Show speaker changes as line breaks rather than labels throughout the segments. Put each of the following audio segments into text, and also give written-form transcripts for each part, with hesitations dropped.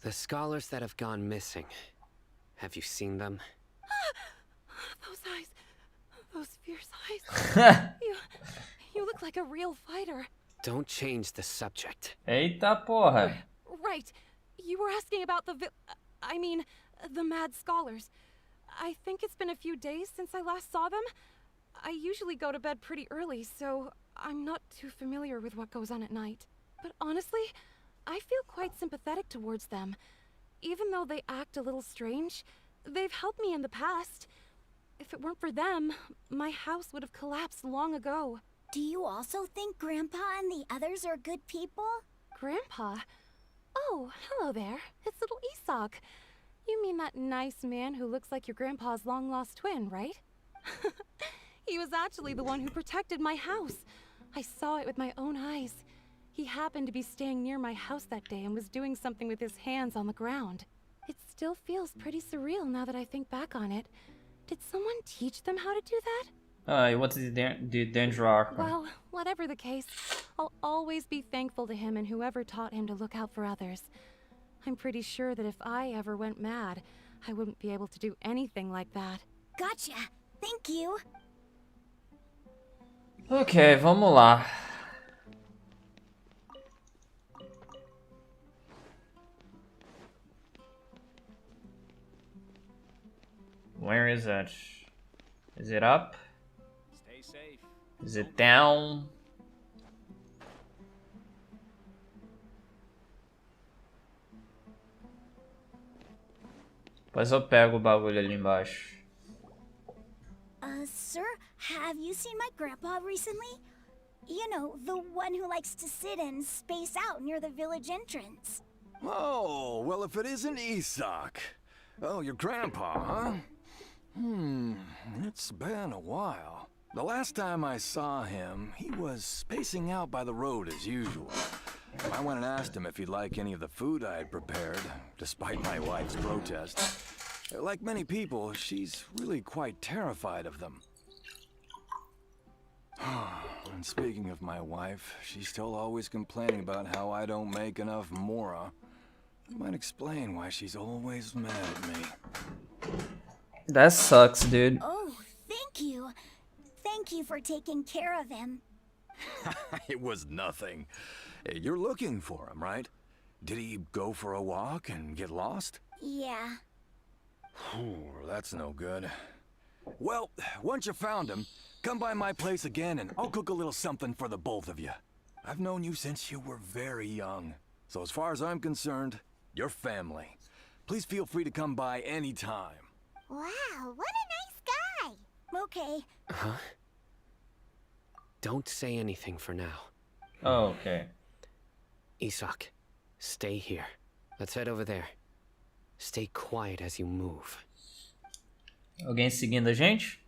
The scholars that have gone missing. Have you seen them?
Those eyes. Those fierce eyes. You look like a real fighter.
Don't change the subject.
Eita porra.
Right. You were asking about the the mad scholars. I think it's been a few days since I last saw them. I usually go to bed pretty early, so I'm not too familiar with what goes on at night. But honestly, I feel quite sympathetic towards them. Even though they act a little strange, they've helped me in the past. If it weren't for them, my house would have collapsed long ago.
Do you also think Grandpa and the others are good people?
Grandpa? Oh, hello there. It's little Isak. You mean that nice man who looks like your grandpa's long-lost twin, right? He was actually the one who protected my house. I saw it with my own eyes. He happened to be staying near my house that day and was doing something with his hands on the ground. It still feels pretty surreal now that I think back on it. Did someone teach them how to do that?
What is the danger arc?
Well, whatever the case, I'll always be thankful to him and whoever taught him to look out for others. I'm pretty sure that if I ever went mad, I wouldn't be able to do anything like that.
Gotcha. Thank you.
Ok, vamos lá. Where is it? Is it up?
Stay safe.
Is it down? Depois eu pego o bagulho ali embaixo.
Sir, have you seen my grandpa recently? You know, the one who likes to sit and space out near the village entrance.
Oh, well, if it isn't Isak. Oh, your grandpa, huh? It's been a while. The last time I saw him, he was spacing out by the road as usual. I went and asked him if he'd like any of the food I had prepared, despite my wife's protest. Like many people, she's really quite terrified of them. And speaking of my wife, she's still always complaining about how I don't make enough mora. That might explain why she's always mad at me.
That sucks, dude.
Oh, thank you. Thank you for taking care of him.
It was nothing. You're looking for him, right? Did he go for a walk and get lost?
Yeah.
That's no good. Well, once you found him, come by my place again and I'll cook a little something for the both of you. I've known you since you were very young. So as far as I'm concerned, you're family. Please feel free to come by anytime.
Wow, what a nice guy. Okay.
Huh? Don't say anything for now.
Oh, okay.
Isak, stay here. Let's head over there. Stay quiet as you move.
Alguém seguindo a gente?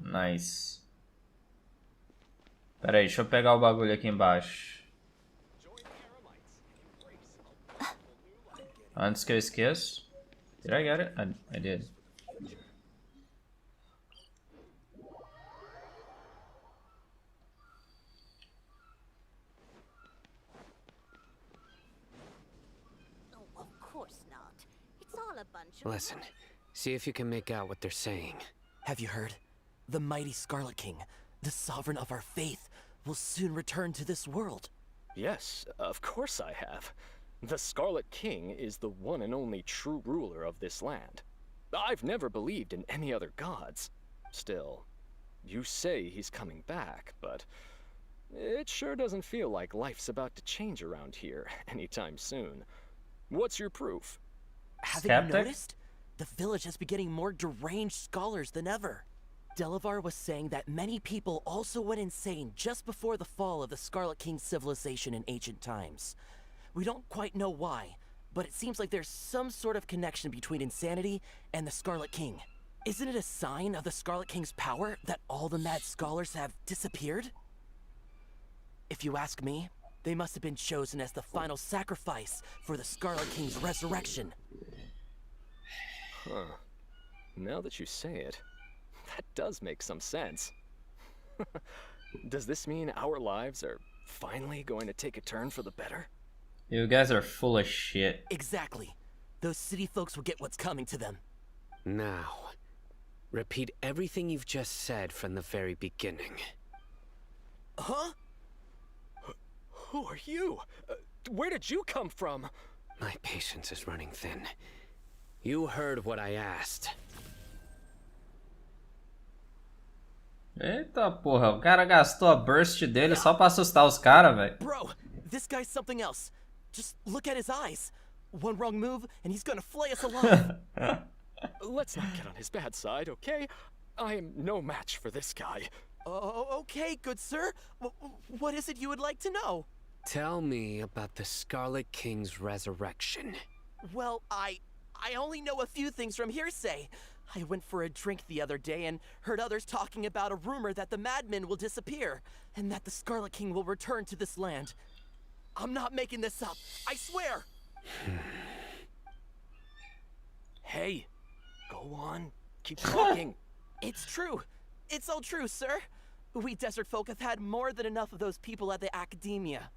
Nice. Pera aí, deixa eu pegar o bagulho aqui embaixo. Antes que eu esqueça. Did I get it? I did.
Of course not. It's all a bunch of...
Listen, see if you can make out what they're saying.
Have you heard? The mighty Scarlet King, the sovereign of our faith, will soon return to this world.
Yes, of course I have. The Scarlet King is the one and only true ruler of this land. I've never believed in any other gods. Still, you say he's coming back, but it sure doesn't feel like life's about to change around here anytime soon. What's your proof?
Haven't
Skeptic?
you noticed? The village has been getting more deranged scholars than ever. Delavar was saying that many people also went insane just before the fall of the Scarlet King's civilization in ancient times. We don't quite know why, but it seems like there's some sort of connection between insanity and the Scarlet King. Isn't it a sign of the Scarlet King's power that all the mad scholars have disappeared? If you ask me, they must have been chosen as the final sacrifice for the Scarlet King's resurrection.
Huh. Now that you say it, that does make some sense. Does this mean our lives are finally going to take a turn for the better?
You guys are full of shit.
Exactly. Those city folks will get what's coming to them.
Now, repeat everything you've just said from the very beginning.
Huh?
Who are you? Where did you come from?
My patience is running thin. You heard what I asked.
Eita porra, o cara gastou a burst dele só pra assustar os caras, velho.
Bro, this guy's something else. Just look at his eyes. One wrong move, and he's gonna flay us alive.
Let's not get on his bad side, okay? I am no match for this guy.
Oh, okay, good sir. What is it you would like to know?
Tell me about the Scarlet King's resurrection.
Well, I only know a few things from hearsay. I went for a drink the other day and heard others talking about a rumor that the madmen will disappear and that the Scarlet King will return to this land. I'm not making this up. I swear.
Hey, go on. Keep talking.
It's true. It's all true, sir. We desert folk have had more than enough of those people at the academia.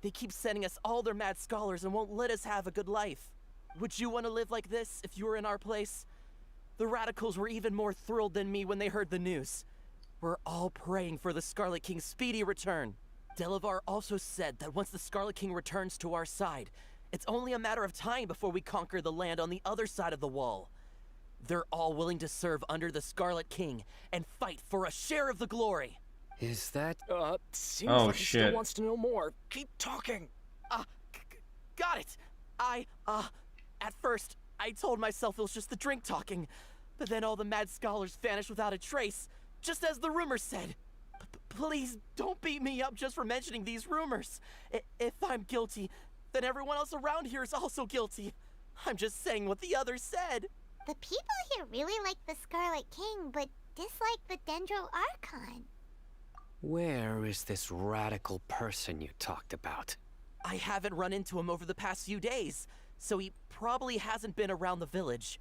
They keep sending us all their mad scholars and won't let us have a good life. Would you want to live like this if you were in our place? The radicals were even more thrilled than me when they heard the news. We're all praying for the Scarlet King's speedy return. Delavar also said that once the Scarlet King returns to our side, it's only a matter of time before we conquer the land on the other side of the wall. They're all willing to serve under the Scarlet King and fight for a share of the glory.
Is that...
Seems
Oh,
like he still
shit.
wants to know more. Keep talking.
Got it. At first, I told myself it was just the drink talking, but then all the mad scholars vanished without a trace, just as the rumors said. Please don't beat me up just for mentioning these rumors. If I'm guilty, then everyone else around here is also guilty. I'm just saying what the others said.
The people here really like the Scarlet King, but dislike the Dendro Archon.
Where is this radical person you talked about?
I haven't run into him over the past few days, so he probably hasn't been around the village.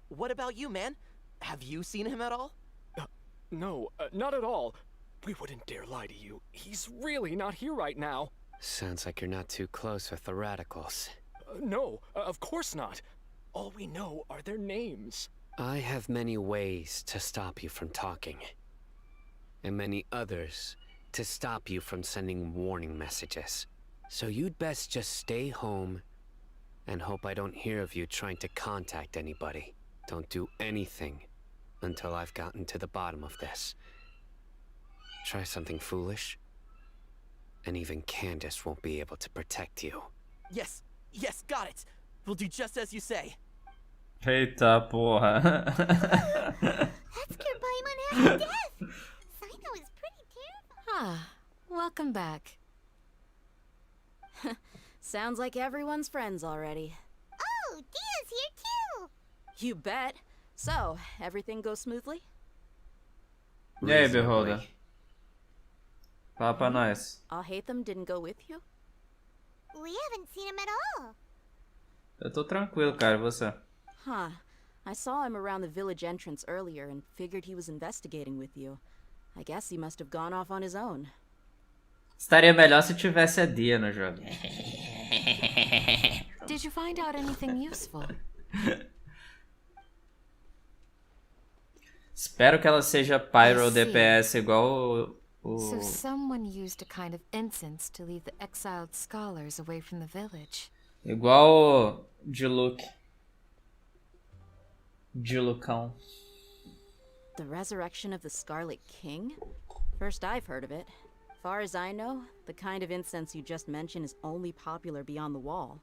What about you, man? Have you seen him at all?
No, not at all. We wouldn't dare lie to you. He's really not here right now.
Sounds like you're not too close with the radicals.
No, of course not. All we know are their names.
I have many ways to stop you from talking. And many others to stop you from sending warning messages. So you'd best just stay home and hope I don't hear of you trying to contact anybody. Don't do anything until I've gotten to the bottom of this. Try something foolish, and even Candace won't be able to protect you.
Yes, got it. We'll do just as you say.
Eita porra.
That scared Paimon half to death. Sino is pretty terrified.
Ah, welcome back. Sounds like everyone's friends already.
Oh, Dia's here too.
You bet. So, everything goes smoothly?
E aí,
Reasonably.
Beholder? Fala pra nós.
Alhaitham didn't go with you?
We haven't seen him at all.
Eu tô tranquilo, cara, e você?
Huh. I saw him around the village entrance earlier and figured he was investigating with you. I guess he must have gone off on his own.
Estaria melhor se tivesse a Dia no jogo.
Did you find out anything useful?
Espero que ela seja Pyro DPS igual o...
So someone used a kind of incense to lead the exiled scholars away from the village.
Igual o Diluc. Dilucão.
The resurrection of the Scarlet King? First I've heard of it. Far as I know, the kind of incense you just mentioned is only popular beyond the wall.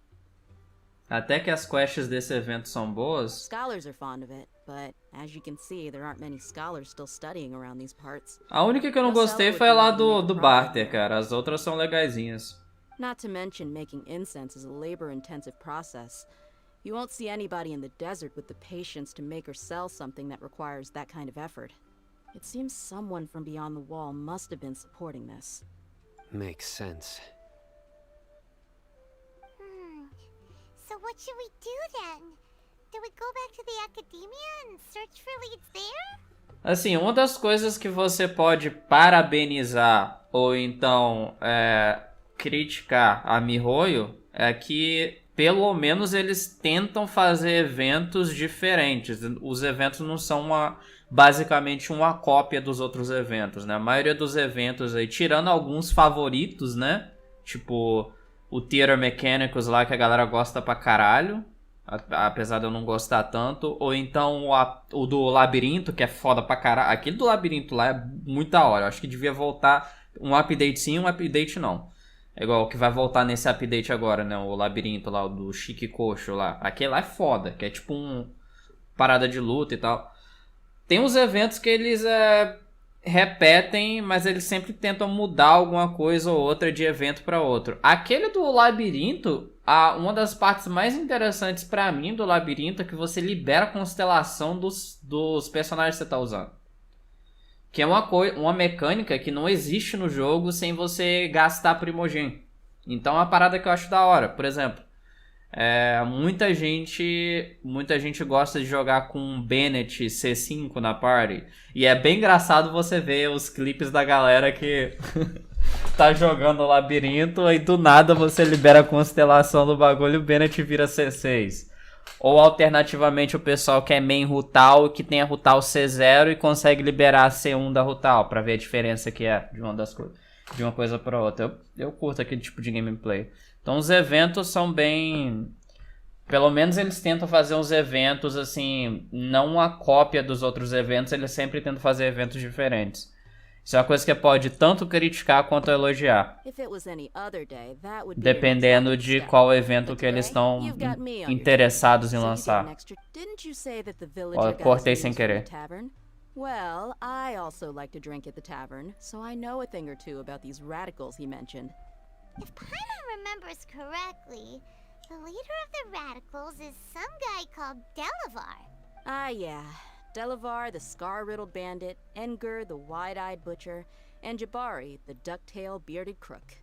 Até que as quests desse evento são boas.
Scholars are fond of it, but as you can see, there aren't many scholars still studying around these parts.
A única que eu não gostei foi lá do barter, cara. As outras são legaisinhas.
Not to mention making incense is a labor-intensive process. You won't see anybody in the desert with the patience to make or sell something that requires that kind of effort. It seems someone from beyond the wall must have been supporting this.
Makes sense.
So what should we do then? Do we go back to the academia and search for leads there?
Assim, uma das coisas que você pode parabenizar ou então criticar a MiHoYo é que pelo menos eles tentam fazer eventos diferentes. Os eventos não são basicamente uma cópia dos outros eventos, né? A maioria dos eventos aí, tirando alguns favoritos, né? Tipo o Theater Mechanicus lá que a galera gosta pra caralho. Apesar de eu não gostar tanto. Ou então o do Labirinto, que é foda pra caralho. Aquele do Labirinto lá é muito da hora. Eu acho que devia voltar um update sim, um update não. É igual o que vai voltar nesse update agora, né? O Labirinto lá, o do Chique Coxo lá. Aquele lá é foda, que é tipo parada de luta e tal. Tem uns eventos que eles repetem, mas eles sempre tentam mudar alguma coisa ou outra de evento pra outro. Aquele do Labirinto, uma das partes mais interessantes pra mim do Labirinto é que você libera a constelação dos personagens que você tá usando. Que é uma mecânica que não existe no jogo sem você gastar Primogen. Então é uma parada que eu acho da hora. Por exemplo, muita gente gosta de jogar com Bennett C5 na party. E é bem engraçado você ver os clipes da galera que tá jogando o Labirinto e do nada você libera a constelação do bagulho e o Bennett vira C6. Ou alternativamente o pessoal que é main Rutal, que tem a Rutal C0 e consegue liberar a C1 da Rutal, pra ver a diferença que é de uma coisa pra outra. Eu curto aquele tipo de gameplay. Então os eventos são bem... Pelo menos eles tentam fazer uns eventos assim, não uma cópia dos outros eventos, eles sempre tentam fazer eventos diferentes. Isso é uma coisa que pode tanto criticar quanto elogiar. Dependendo de qual evento que eles estão interessados em lançar. Ó, eu cortei sem querer.
Well, I also like to drink at the tavern, so I know a thing or two about these radicals he mentioned.
If Paimon remembers correctly, the leader of the radicals is some guy called Delavar.
Ah, yeah. Delavar, the scar-riddled bandit, Engur, the wide-eyed butcher, and Jabari, the duck-tailed bearded crook.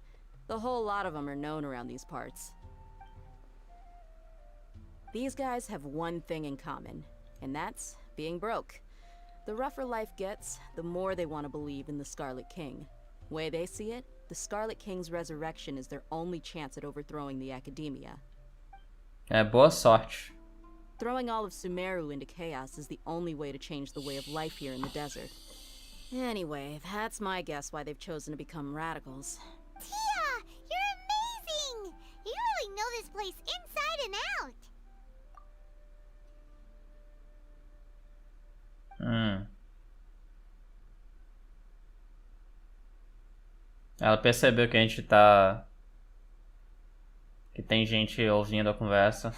The whole lot of them are known around these parts. These guys have one thing in common, and that's being broke. The rougher life gets, the more they want to believe in the Scarlet King. Way they see it, the Scarlet King's resurrection is their only chance at overthrowing the Academia.
Boa sorte.
Throwing all of Sumeru into chaos is the only way to change the way of life here in the desert. Anyway, that's my guess why they've chosen to become radicals.
Tia, you're amazing! You really know this place inside and out.
Ela percebeu que a gente tá... que tem gente ouvindo a conversa.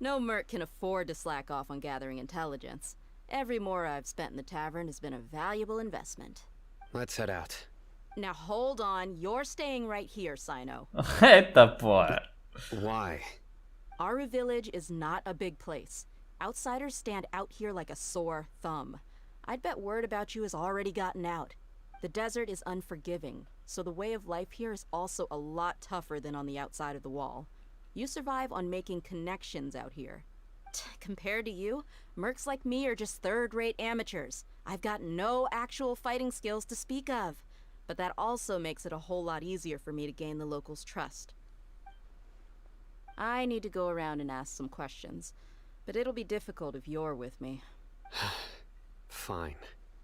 No merc can afford to slack off on gathering intelligence. Every mora I've spent in the tavern has been a valuable investment.
Let's head out.
Now hold on, you're staying right here, Sino.
Eita porra.
Why?
Aru Village is not a big place. Outsiders stand out here like a sore thumb. I'd bet word about you has already gotten out. The desert is unforgiving, so the way of life here is also a lot tougher than on the outside of the wall. You survive on making connections out here. Compared to you, mercs like me are just third-rate amateurs. I've got no actual fighting skills to speak of. But that also makes it a whole lot easier for me to gain the locals' trust. I need to go around and ask some questions, but it'll be difficult if you're with me.
Fine.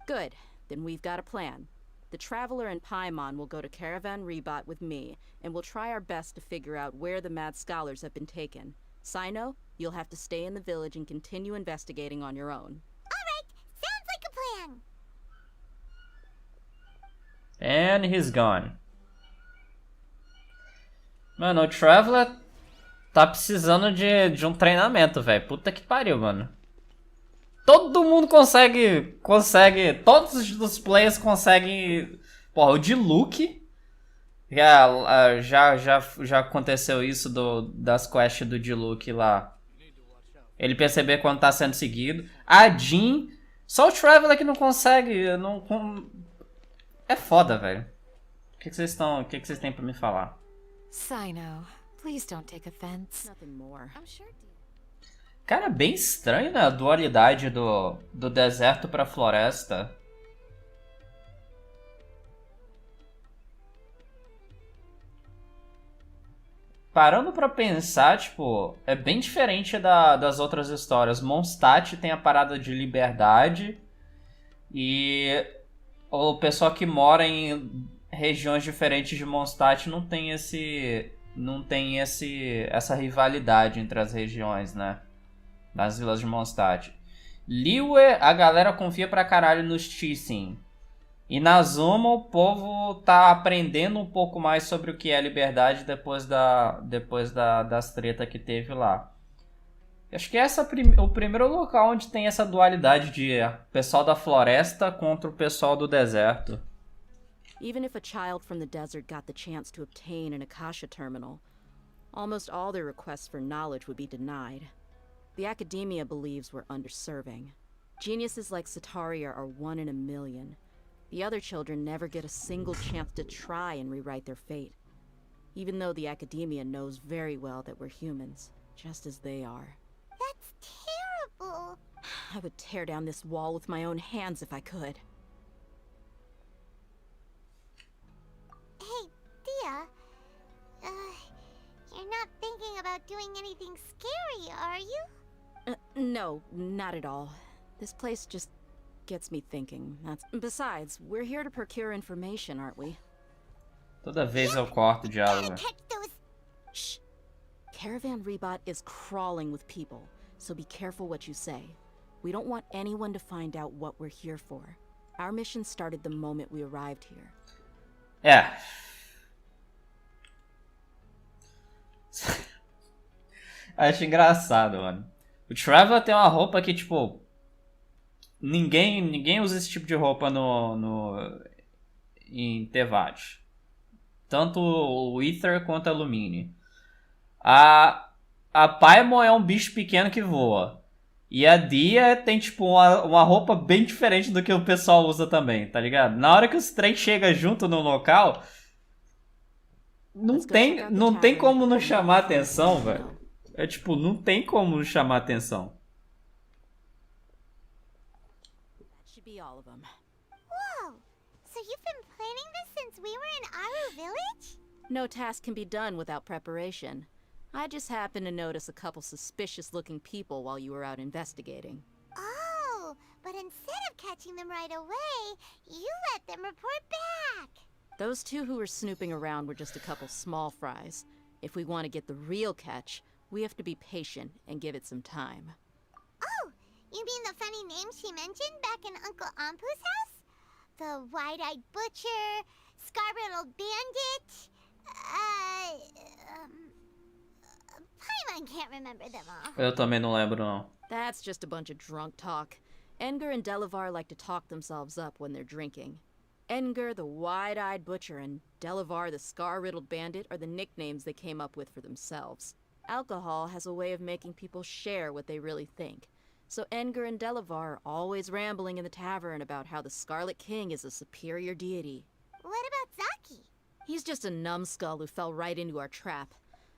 Good. Then we've got a plan. The Traveler and Paimon will go to Caravan Rebot with me, and we'll try our best to figure out where the Mad Scholars have been taken. Sino, you'll have to stay in the village and continue investigating on your own.
Alright, sounds like a plan.
And he's gone. Mano, o Traveler tá precisando de um treinamento, velho. Puta que pariu, mano. Todo mundo consegue, todos os players conseguem, porra, o de Luke, já aconteceu isso das quests do Diluc lá, ele perceber quando tá sendo seguido, a Jean, só o Traveler que não consegue, é foda, velho. O que vocês têm pra me falar?
Sino, please don't take offense.
Nothing more.
I'm sure.
Cara, bem estranho, né? A dualidade do deserto pra floresta. Parando pra pensar, tipo, é bem diferente das outras histórias. Mondstadt tem a parada de liberdade e o pessoal que mora em regiões diferentes de Mondstadt não tem essa rivalidade entre as regiões, né? Das vilas de Mondstadt. Liyue, a galera confia pra caralho nos Thyssen. E na Zuma o povo tá aprendendo um pouco mais sobre o que é liberdade depois das tretas que teve lá. Acho que esse é o primeiro local onde tem essa dualidade de pessoal da floresta contra o pessoal do deserto.
Even if a child from the desert got the chance to obtain an Akasha terminal, almost all their requests for knowledge would be denied. The academia believes we're underserving. Geniuses like Sataria are 1 in a million. The other children never get a single chance to try and rewrite their fate, even though the academia knows very well that we're humans, just as they are.
That's terrible.
I would tear down this wall with my own hands if I could.
Hey, Dia. You're not thinking about doing anything scary, are you?
No, not at all. This place just gets me thinking. Besides, we're here to procure information, aren't we?
Toda vez eu corto o diálogo.
Shh. Caravan Rebot is crawling with people, so be careful what you say. We don't want anyone to find out what we're here for. Our mission started the moment we arrived here.
É. Acho engraçado, mano. O Trevor tem uma roupa que, tipo, ninguém usa esse tipo de roupa em Tevat. Tanto o Ether quanto a Lumine. A Paimon é um bicho pequeno que voa. E a Dia tem, tipo, uma roupa bem diferente do que o pessoal usa também, tá ligado? Na hora que os três chegam junto no local, não tem como não chamar atenção, velho. É tipo, não tem como não chamar atenção.
That should be all of them.
Whoa! So you've been planning this since we were in Aru Village?
No task can be done without preparation. I just happened to notice a couple suspicious-looking people while you were out investigating.
Oh, but instead of catching them right away, you let them report back.
Those two who were snooping around were just a couple small fries. If we want to get the real catch, we have to be patient and give it some time.
Oh, you mean the funny name she mentioned back in Uncle Ampu's house? The wide-eyed butcher, scar-riddled bandit, Paimon can't remember them all.
Eu também não lembro, não.
That's just a bunch of drunk talk. Edgar and Delavar like to talk themselves up when they're drinking. Edgar, the wide-eyed butcher, and Delavar, the scar-riddled bandit, are the nicknames they came up with for themselves. Alcohol has a way of making people share what they really think. So Edgar and Delavar are always rambling in the tavern about how the Scarlet King is a superior deity.
What about Zaki?
He's just a numbskull who fell right into our trap.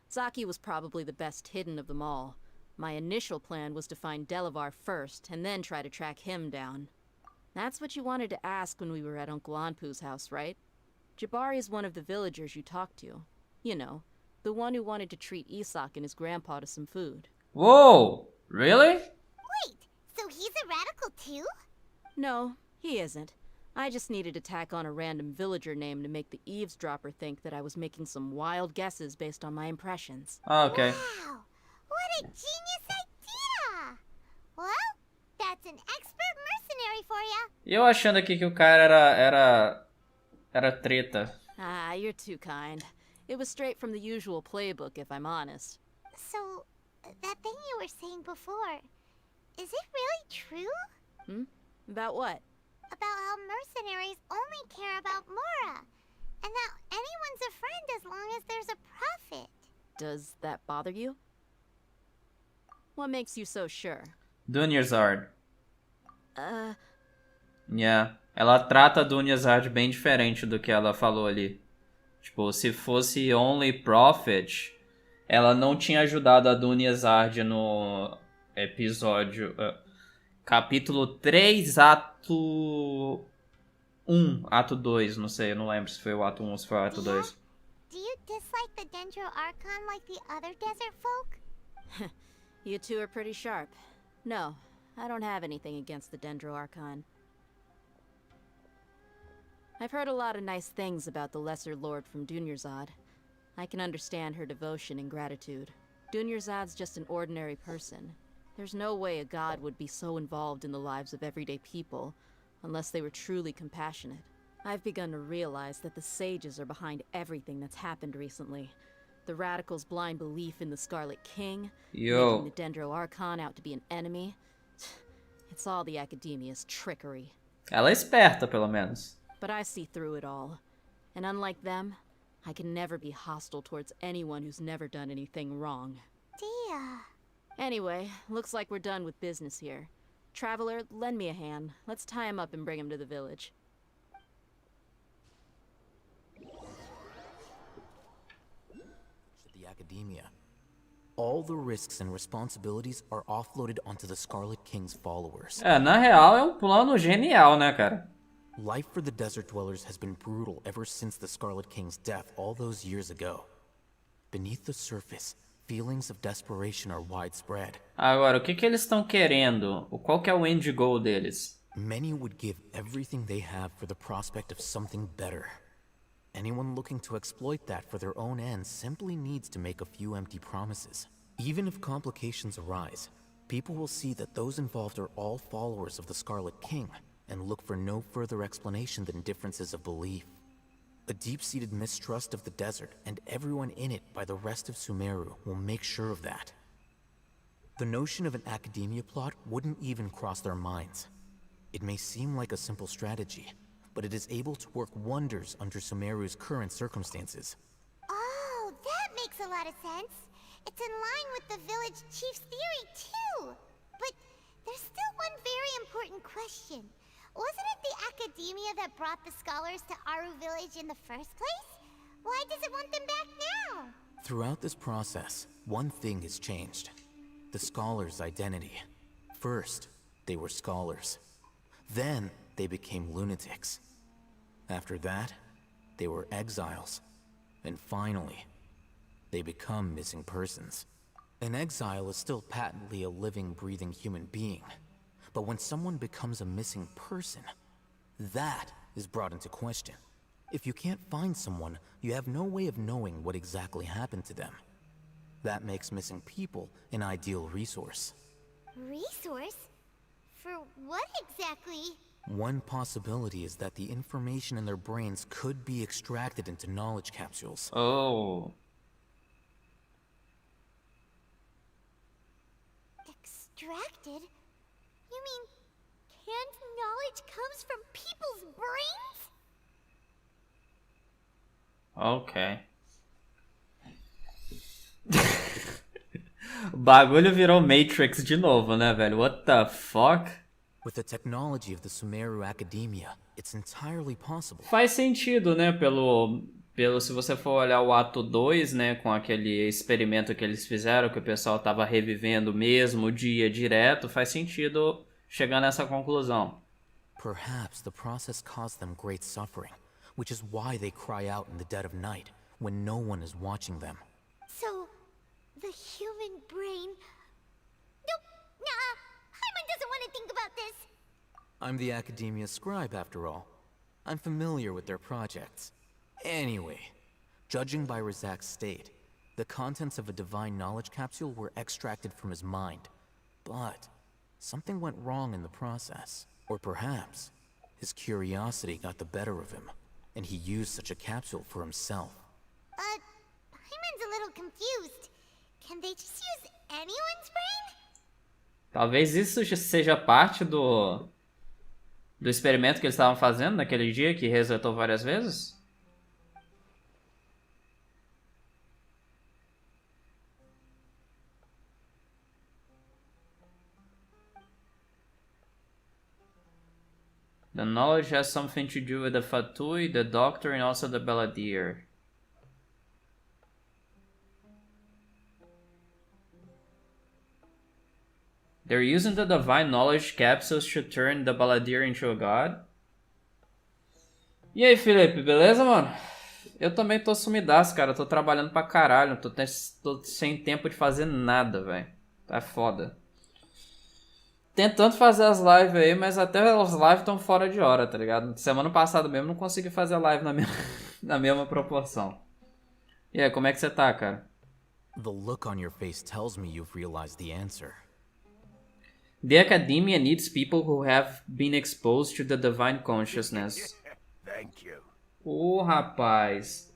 Zaki was probably the best hidden of them all. My initial plan was to find Delavar first, and then try to track him down. That's what you wanted to ask when we were at Uncle Anpu's house, right? Jabari is one of the villagers you talked to. You know, the one who wanted to treat Isak and his grandpa to some food.
Whoa! Really?
Wait, so he's a radical too?
No, he isn't. I just needed to tack on a random villager name to make the eavesdropper think that I was making some wild guesses based on my impressions.
Ok.
Wow, what a genius idea! Well, that's an expert mercenary for ya.
E eu achando aqui que o cara era treta.
Ah, you're too kind. It was straight from the usual playbook, if I'm honest.
So, that thing you were saying before, is it really true?
About what?
About how mercenaries only care about Mora, and that anyone's a friend as long as there's a profit.
Does that bother you? What makes you so sure?
Dunyazard. Yeah. Ela trata a Dunyazard bem diferente do que ela falou ali. Tipo, se fosse Only Prophet, ela não tinha ajudado a Dunyazard no... episódio... capítulo 3, ato 1, ato 2, não sei, eu não lembro se foi o ato 1 ou se foi o ato 2.
Do you dislike the Dendro Archon like the other desert folk?
You two are pretty sharp. No, I don't have anything against the Dendro Archon. I've heard a lot of nice things about the Lesser Lord from Dunyarzad. I can understand her devotion and gratitude. Dunyarzad's just an ordinary person. There's no way a god would be so involved in the lives of everyday people, unless they were truly compassionate. I've begun to realize that the sages are behind everything that's happened recently. The radicals' blind belief in the Scarlet King, making the Dendro Archon out to be an enemy. It's all the academia's trickery.
Ela é esperta, pelo menos.
But I see through it all. And unlike them, I can never be hostile towards anyone who's never done anything wrong.
Dear.
Anyway, looks like we're done with business here. Traveler, lend me a hand. Let's tie him up and bring him to the village.
The academia. All the risks and responsibilities are offloaded onto the Scarlet King's followers.
Na real é plano genial, né, cara?
Life for the desert dwellers has been brutal ever since the Scarlet King's death all those years ago. Beneath the surface, feelings of desperation are widespread.
Agora, o que eles estão querendo? Qual que é o end goal deles?
Many would give everything they have for the prospect of something better. Anyone looking to exploit that for their own ends simply needs to make a few empty promises. Even if complications arise, people will see that those involved are all followers of the Scarlet King, and look for no further explanation than differences of belief. A deep-seated mistrust of the desert and everyone in it by the rest of Sumeru will make sure of that. The notion of an academia plot wouldn't even cross their minds. It may seem like a simple strategy, but it is able to work wonders under Sumeru's current circumstances.
Oh, that makes a lot of sense. It's in line with the village chief's theory, too. But there's still one very important question. Wasn't it the academia that brought the scholars to Aru village in the first place? Why does it want them back now?
Throughout this process, one thing has changed. The scholars' identity. First, they were scholars. Then, they became lunatics. After that, they were exiles. And finally, they become missing persons. An exile is still patently a living, breathing human being. But when someone becomes a missing person, that is brought into question. If you can't find someone, you have no way of knowing what exactly happened to them. That makes missing people an ideal resource.
Resource? For what exactly?
One possibility is that the information in their brains could be extracted into knowledge capsules.
Oh.
Extracted? You mean canned knowledge comes from people's brains?
Ok. O bagulho virou Matrix de novo, né, velho? What the fuck?
With the technology of the Sumeru Academia, it's entirely possible.
Faz sentido, né, pelo se você for olhar o ato 2, né, com aquele experimento que eles fizeram, que o pessoal tava revivendo mesmo o dia direto, faz sentido chegar nessa conclusão.
Perhaps the process caused them great suffering, which is why they cry out in the dead of night, when no one is watching them.
So, the human brain... Nope, nah, Hyman doesn't want to think about this.
I'm the Academia scribe, after all. I'm familiar with their projects. Anyway, judging by Razak's state, the contents of a divine knowledge capsule were extracted from his mind. But something went wrong in the process. Or perhaps his curiosity got the better of him, and he used such a capsule for himself.
Hyman's a little confused. Can they just use anyone's brain?
Talvez isso seja parte do experimento que eles estavam fazendo naquele dia que resetou várias vezes? The knowledge has something to do with the Fatui, the Doctor, and also the Balladeer. They're using the divine knowledge capsules to turn the balladeer into a god. E aí, Felipe, beleza, mano? Eu também tô sumidaço, cara. Eu tô trabalhando pra caralho. Tô sem tempo de fazer nada, velho. Tá foda. Tentando fazer as lives aí, mas até as lives estão fora de hora, tá ligado? Semana passada mesmo não consegui fazer live na mesma proporção. E aí, como é que você tá, cara?
The look on your face tells me you've realized the answer.
The academia needs people who have been exposed to the divine consciousness.
Thank you.
Ô, rapaz.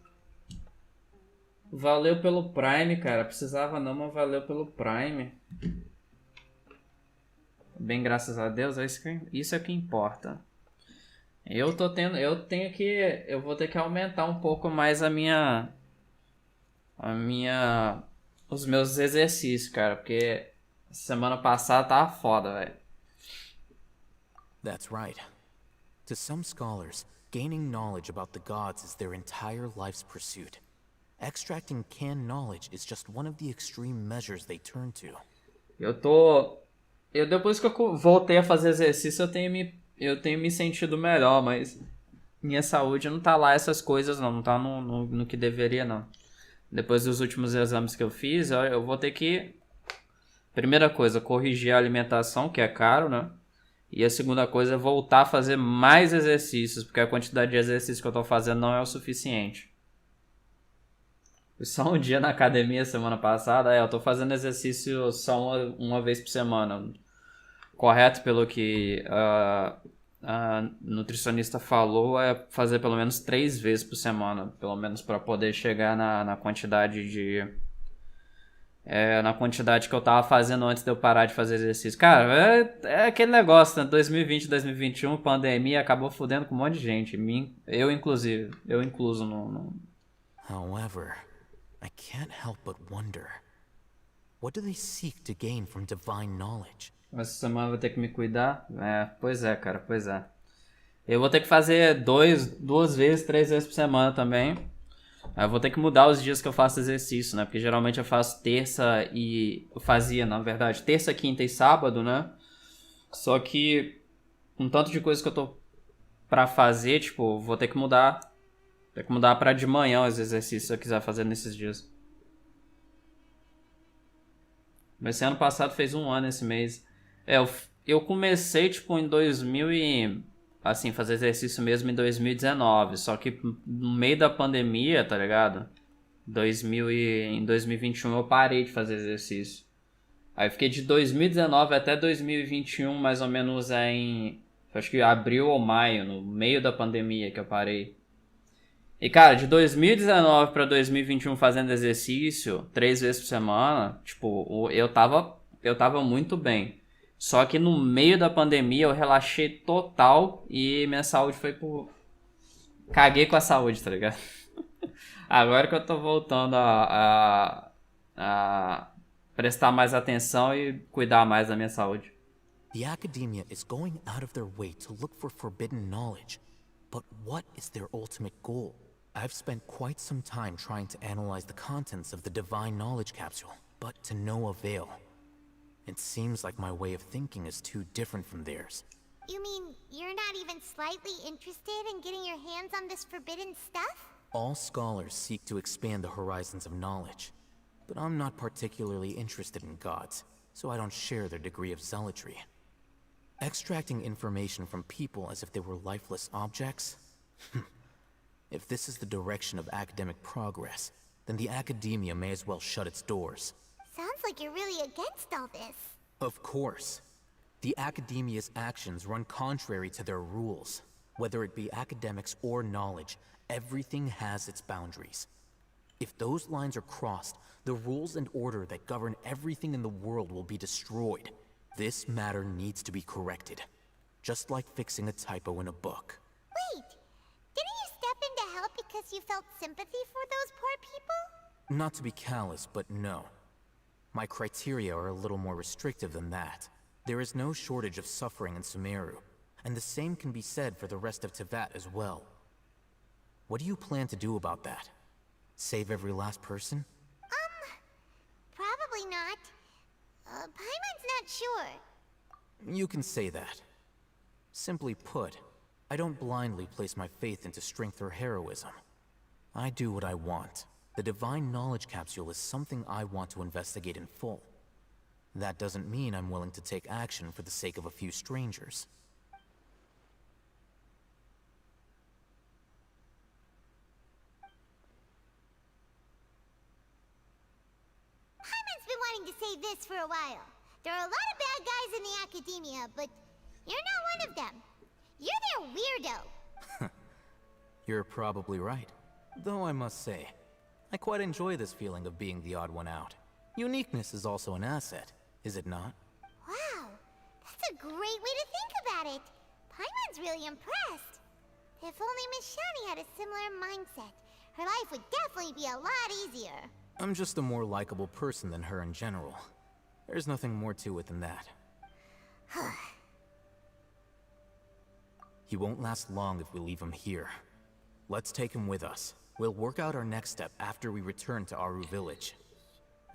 Valeu pelo Prime, cara. Precisava não, mas valeu pelo Prime. Bem, graças a Deus, isso é o que importa. Eu vou ter que aumentar um pouco mais os meus exercícios, cara, porque semana passada tava foda, velho.
That's right. To some scholars, gaining knowledge about the gods is their entire life's pursuit. Extracting canned knowledge is just one of the extreme measures they turn to.
Depois que eu voltei a fazer exercício, eu tenho me sentido melhor, mas minha saúde não tá lá essas coisas não tá no que deveria não. Depois dos últimos exames que eu fiz, eu vou ter que, primeira coisa, corrigir a alimentação, que é caro, né? E a segunda coisa é voltar a fazer mais exercícios, porque a quantidade de exercícios que eu tô fazendo não é o suficiente. Fui só um dia na academia semana passada, eu tô fazendo exercício só uma vez por semana. Correto, pelo que a nutricionista falou, é fazer pelo menos 3 vezes por semana, pelo menos para poder chegar na quantidade na quantidade que eu tava fazendo antes de eu parar de fazer exercício. Cara, é aquele negócio, né? 2020, 2021, pandemia, acabou fudendo com um monte de gente. Eu incluso no...
However, I can't help but wonder, what do they seek to gain from divine knowledge?
Essa semana eu vou ter que me cuidar? Pois é, cara, pois é. Eu vou ter que fazer 2 vezes, 3 vezes por semana também. Eu vou ter que mudar os dias que eu faço exercício, né? Porque geralmente eu faço terça e... Eu fazia, na verdade, terça, quinta e sábado, né? Só que com tanto de coisa que eu tô pra fazer, tipo, vou ter que mudar. Tem que mudar pra de manhã os exercícios se eu quiser fazer nesses dias. Mas esse ano passado fez 1 ano esse mês. Eu comecei, tipo, em 2000 e... Assim, fazer exercício mesmo em 2019. Só que no meio da pandemia, tá ligado? Em 2021 eu parei de fazer exercício. Aí eu fiquei de 2019 até 2021, mais ou menos acho que abril ou maio, no meio da pandemia que eu parei. E, cara, de 2019 pra 2021 fazendo exercício 3 vezes por semana, tipo, eu tava muito bem. Só que no meio da pandemia eu relaxei total e minha saúde foi por... Caguei com a saúde, tá ligado? Agora que eu tô voltando a prestar mais atenção e cuidar mais da minha saúde.
The academia is going out of their way to look for forbidden knowledge. But what is their ultimate goal? I've spent quite some time trying to analyze the contents of the divine knowledge capsule, but to no avail. It seems like my way of thinking is too different from theirs.
You mean you're not even slightly interested in getting your hands on this forbidden stuff?
All scholars seek to expand the horizons of knowledge, but I'm not particularly interested in gods, so I don't share their degree of zealotry. Extracting information from people as if they were lifeless objects? If this is the direction of academic progress, then the academia may as well shut its doors.
Sounds like you're really against all this.
Of course. The academia's actions run contrary to their rules. Whether it be academics or knowledge, everything has its boundaries. If those lines are crossed, the rules and order that govern everything in the world will be destroyed. This matter needs to be corrected. Just like fixing a typo in a book.
Wait! Didn't you step in to help because you felt sympathy for those poor people?
Not to be callous, but no. My criteria are a little more restrictive than that. There is no shortage of suffering in Sumeru, and the same can be said for the rest of Teyvat as well. What do you plan to do about that? Save every last person?
Probably not. Paimon's not sure.
You can say that. Simply put, I don't blindly place my faith into strength or heroism. I do what I want. The Divine Knowledge Capsule is something I want to investigate in full. That doesn't mean I'm willing to take action for the sake of a few strangers.
Paimon's been wanting to say this for a while. There are a lot of bad guys in the academia, but you're not one of them. You're their weirdo.
You're probably right. Though I must say, I quite enjoy this feeling of being the odd one out. Uniqueness is also an asset, is it not?
Wow, that's a great way to think about it. Paimon's really impressed. If only Miss Shani had a similar mindset, her life would definitely be a lot easier.
I'm just a more likable person than her in general. There's nothing more to it than that. He won't last long if we leave him here. Let's take him with us. We'll work out our next step after we return to Aru Village.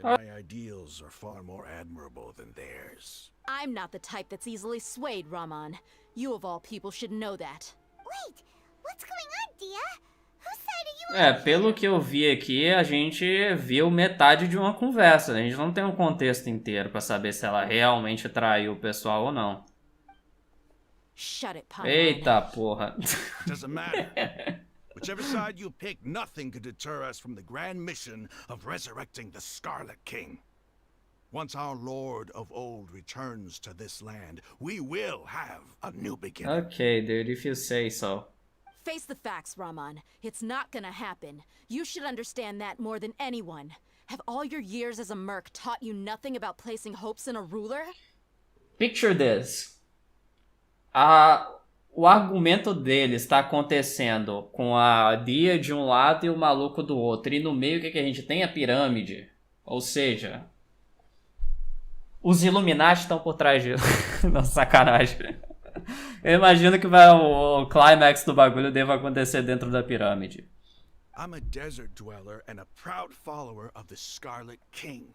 My ideals are far more admirable than theirs.
I'm not the type that's easily swayed, Raman. You of all people should know that.
Wait, what's going on, Dia? Whose side are you on?
Pelo que eu vi aqui, a gente viu metade de uma conversa. A gente não tem um contexto inteiro pra saber se ela realmente traiu o pessoal ou não.
Shut it, Paimon.
Eita porra.
Doesn't matter. Whichever side you pick, nothing could deter us from the grand mission of resurrecting the Scarlet King. Once our Lord of Old returns to this land, we will have a new beginning.
Okay, dude, if you say so.
Face the facts, Raman. It's not gonna happen. You should understand that more than anyone. Have all your years as a merc taught you nothing about placing hopes in a ruler?
Picture this. O argumento dele está acontecendo com a Dia de um lado e o maluco do outro. E no meio o que a gente tem? A pirâmide. Ou seja, os Illuminati estão por trás disso. Não, sacanagem. Eu imagino que o climax do bagulho deva acontecer dentro da pirâmide.
I'm a desert dweller and a proud follower of the Scarlet King.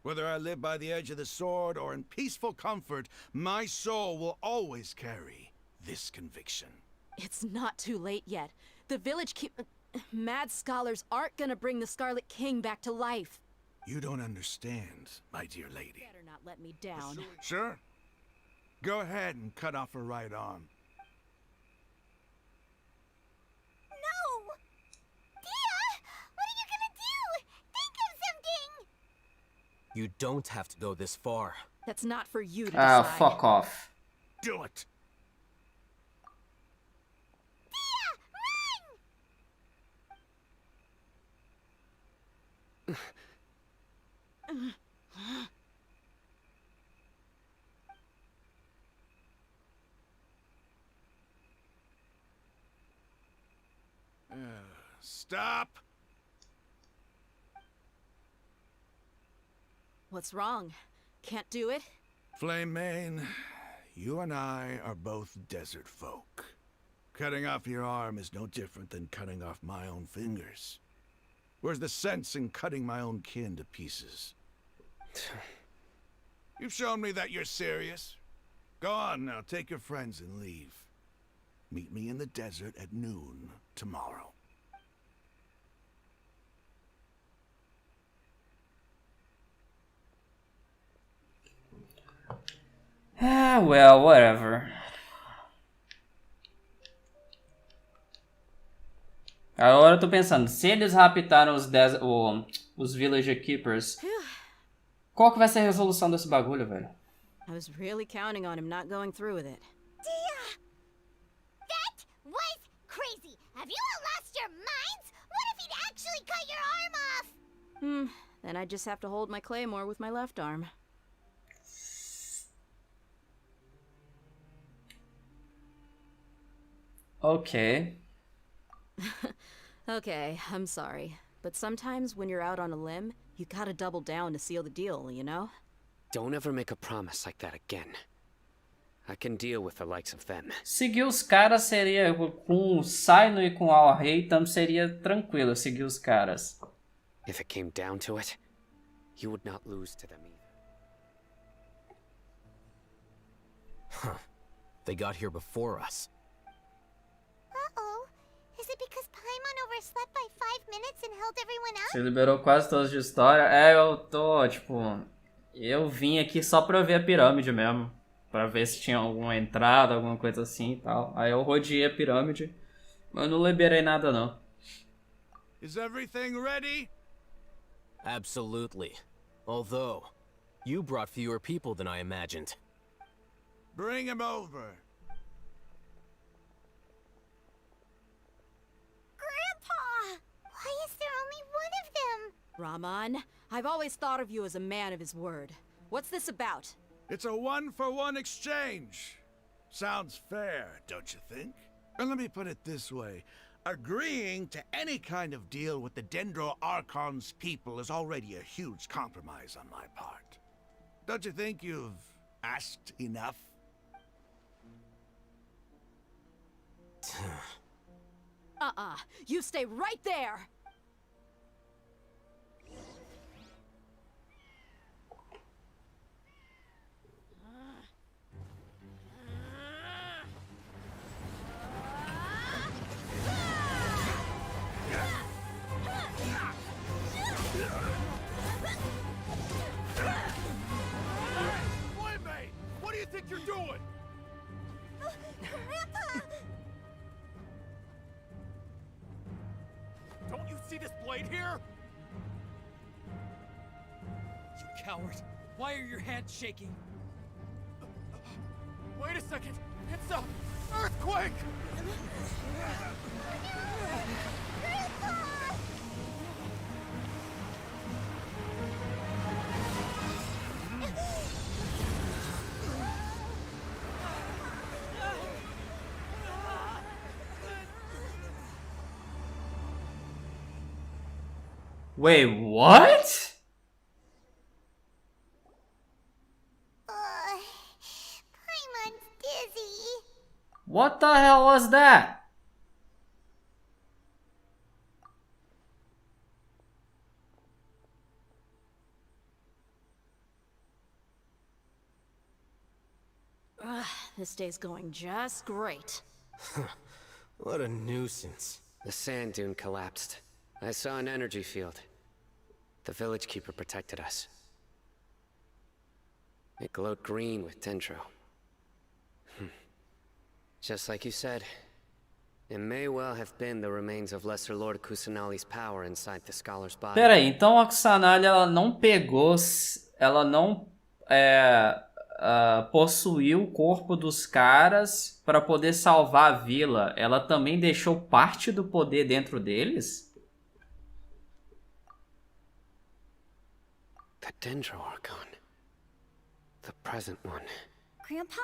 Whether I live by the edge of the sword or in peaceful comfort, my soul will always carry this conviction.
It's not too late yet. The village mad scholars aren't gonna bring the Scarlet King back to life.
You don't understand, my dear lady.
Better not let me down.
Sure. Go ahead and cut off her right arm.
No! Dia! What are you gonna do? Think of something!
You don't have to go this far.
That's not for you to decide.
Fuck off.
Do it! Stop!
What's wrong? Can't do it?
Flame Mane, you and I are both desert folk. Cutting off your arm is no different than cutting off my own fingers. Where's the sense in cutting my own kin to pieces? You've shown me that you're serious. Go on now, take your friends and leave. Meet me in the desert at noon tomorrow.
Well, whatever. Agora eu tô pensando, se eles raptaram os Village Keepers, qual que vai ser a resolução desse bagulho, velho?
I was really counting on him not going through with it.
Dia! That was crazy! Have you all lost your minds? What if he'd actually cut your arm off?
Then I just have to hold my claymore with my left arm.
Okay.
Okay, I'm sorry. But sometimes when you're out on a limb, you gotta double down to seal the deal, you know?
Don't ever make a promise like that again. I can deal with the likes of them.
Seguir os caras seria com o Saino e com o Al-Rei, então seria tranquilo seguir os caras.
If it came down to it, you would not lose to them either.
Huh. They got here before us.
Uh-oh. Is it because Paimon overslept by 5 minutes and held everyone up?
Você liberou quase todas de história. Eu tô, tipo... Eu vim aqui só pra ver a pirâmide mesmo. Pra ver se tinha alguma entrada, alguma coisa assim e tal. Aí eu rodeei a pirâmide. Mas não liberei nada, não.
Is everything ready?
Absolutely. Although, you brought fewer people than I imagined.
Bring him over.
Grandpa! Why is there only one of them?
Raman, I've always thought of you as a man of his word. What's this about?
It's a one-for-one exchange. Sounds fair, don't you think? And let me put it this way. Agreeing to any kind of deal with the Dendro Archon's people is already a huge compromise on my part. Don't you think you've asked enough?
You stay right there!
Playmate! What do you think you're doing?
Grandpa!
Don't you see this blade here? You coward! Why are your hands shaking? Wait a second! It's a earthquake!
Wait, what?
Paimon's dizzy.
What the hell was that?
This day's going just great.
What a nuisance.
The sand dune collapsed. I saw an energy field. The village keeper protected us. It glowed green with dendro. Just like you said, it may well have been the remains of Lesser Lord Kusanali's power inside the scholar's body.
Pera aí, então a Kusanali ela não pegou, ela não possuiu o corpo dos caras para poder salvar a vila. Ela também deixou parte do poder dentro deles?
The Dendro Archon. The present one.
Grandpa?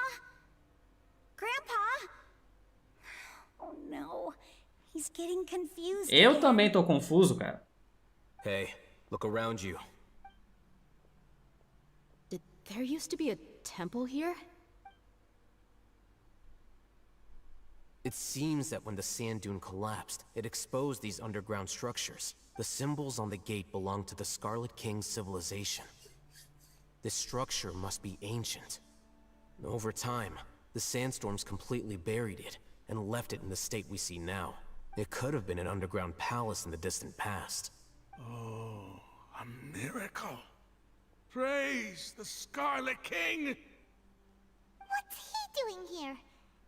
Grandpa? Oh no. He's getting confused.
Eu
again.
também tô confuso, cara.
Hey, look around you.
Did there used to be a temple here?
It seems that when the sand dune collapsed, it exposed these underground structures. The symbols on the gate belong to the Scarlet King's civilization. This structure must be ancient. Over time, the sandstorms completely buried it and left it in the state we see now. It could have been an underground palace in the distant past.
Oh, a miracle. Praise the Scarlet King!
What's he doing here?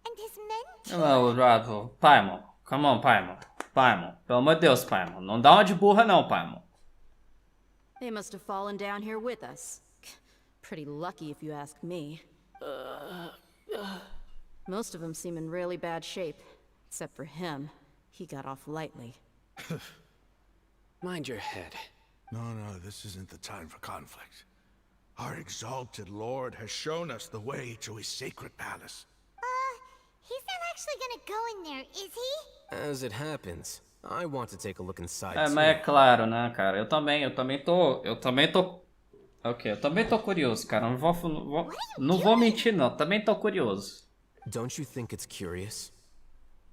And his men
Não, Paimon. Come on, Paimon. Paimon. Pelo amor de Deus, Paimon. Não dá uma de burra não, Paimon.
They must have fallen down here with us. Pretty lucky if you ask me. Most of them seem in really bad shape. Except for him. He got off lightly.
Mind your head.
No, this isn't the time for conflict. Our exalted lord has shown us the way to his sacred palace.
he's not actually gonna go in there, is he?
As it happens, I want to take a look inside
Mas é claro, né, cara? Eu também tô... Ok, eu também tô curioso, cara. Não vou mentir, não. Também tô curioso.
Don't you think it's curious?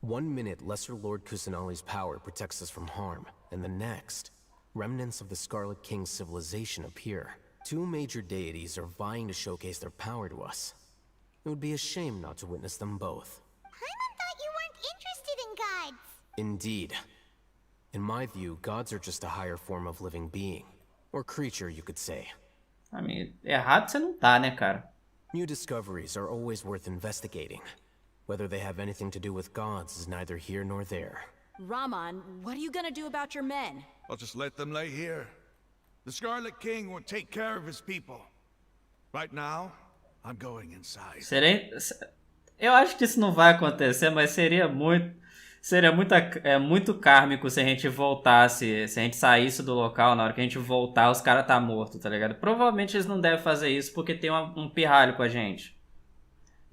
One minute, Lesser Lord Kusanali's power protects us from harm, and the next, remnants of the Scarlet King's civilization appear. Two major deities are vying to showcase their power to us. It would be a shame not to witness them both.
Paimon thought you weren't interested in gods.
Indeed. In my view, gods are just a higher form of living being. Or creature, you could say.
I mean, errado você não tá, né, cara?
New discoveries are always worth investigating. Whether they have anything to do with gods is neither here nor there.
Raman, what are you gonna do about your men?
I'll just let them lay here. The Scarlet King will take care of his people. Right now, I'm going inside.
Eu acho que isso não vai acontecer, mas seria muito kármico se a gente voltasse, se a gente saísse do local, na hora que a gente voltar, os caras tá morto, tá ligado? Provavelmente eles não devem fazer isso porque tem um pirralho com a gente.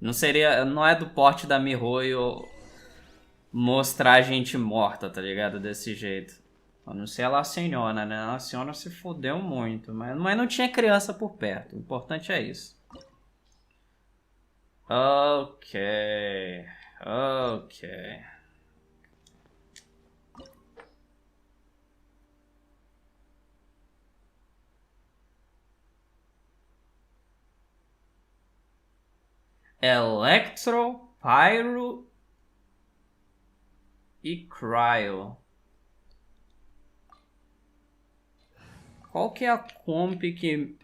Não é do porte da Mihoyo mostrar a gente morta, tá ligado? Desse jeito. A não ser a senhora, né? A senhora se fodeu muito, mas não tinha criança por perto. O importante é isso. Ok. Electro, Pyro e Cryo. Qual que é a comp que...